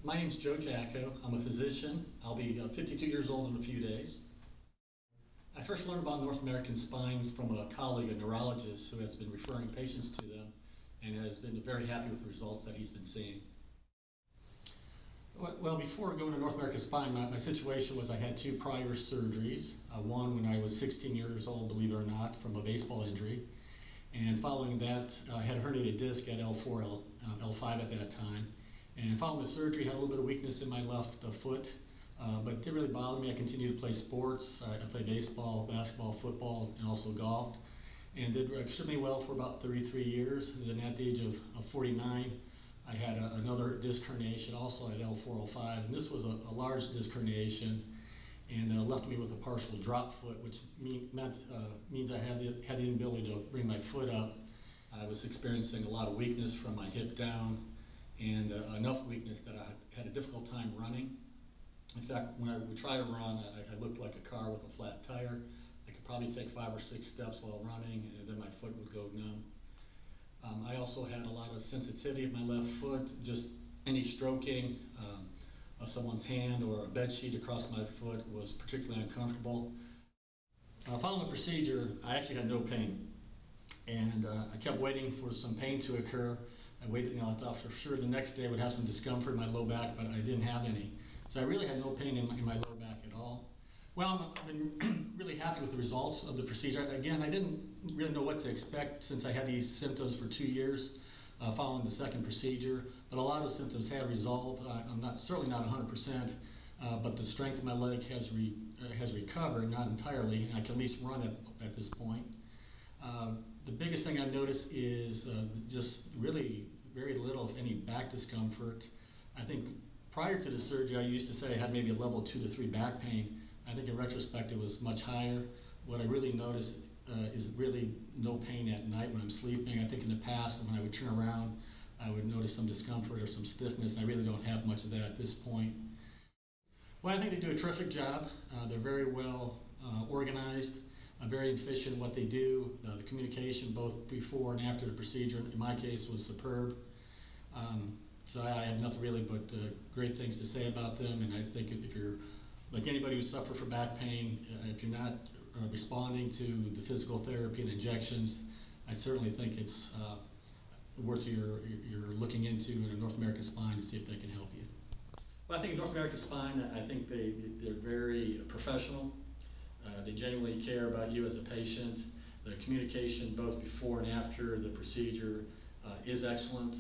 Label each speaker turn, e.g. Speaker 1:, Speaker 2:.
Speaker 1: My name's Joe Jacko. I'm a physician. I'll be 52 years old in a few days. I first learned about North American Spine from a colleague, a neurologist, who has been referring patients to them and has been very happy with the results that he's been seeing. Well, before going to North American Spine, my situation was I had two prior surgeries. One when I was 16 years old, believe it or not, from a baseball injury. And following that, I had a herniated disc at L4, L5 at that time. And following the surgery, I had a little bit of weakness in my left foot, but it didn't really bother me. I continued to play sports. I played baseball, basketball, football, and also golfed, and did extremely well for about 33 years. And then at the age of 49, I had another disc herniation, also at L4, L5, and this was a large disc herniation, and left me with a partial drop foot, which means I had the inability to bring my foot up. I was experiencing a lot of weakness from my hip down, and enough weakness that I had a difficult time running. In fact, when I would try to run, I looked like a car with a flat tire. I could probably take 5 or 6 steps while running, and then my foot would go numb. I also had a lot of sensitivity of my left foot. Just any stroking of someone's hand or a bed sheet across my foot was particularly uncomfortable. Following the procedure, I actually had no pain, and I kept waiting for some pain to occur. I thought for sure the next day I would have some discomfort in my low back, but I didn't have any. So I really had no pain in my lower back at all. Well, I've been really happy with the results of the procedure. Again, I didn't really know what to expect since I had these symptoms for 2 years following the second procedure, but a lot of symptoms have resolved. I'm certainly not 100%, but the strength of my leg has recovered, not entirely, and I can at least run at this point. The biggest thing I've noticed is just really very little, if any, back discomfort. I think prior to the surgery, I used to say I had maybe a level 2 to 3 back pain. I think in retrospect it was much higher. What I really noticed is really no pain at night when I'm sleeping. I think in the past, when I would turn around, I would notice some discomfort or some stiffness, and I really don't have much of that at this point. Well, I think they do a terrific job. They're very well organized. Very efficient in what they do. The communication both before and after the procedure, in my case, was superb. So I have nothing really but great things to say about them. And I think if you're like anybody who suffers from back pain, if you're not responding to the physical therapy and injections, I certainly think it's worth you're looking into in a North American Spine to see if they can help you. Well, I think North American Spine, I think they're very professional. They genuinely care about you as a patient. The communication both before and after the procedure is excellent.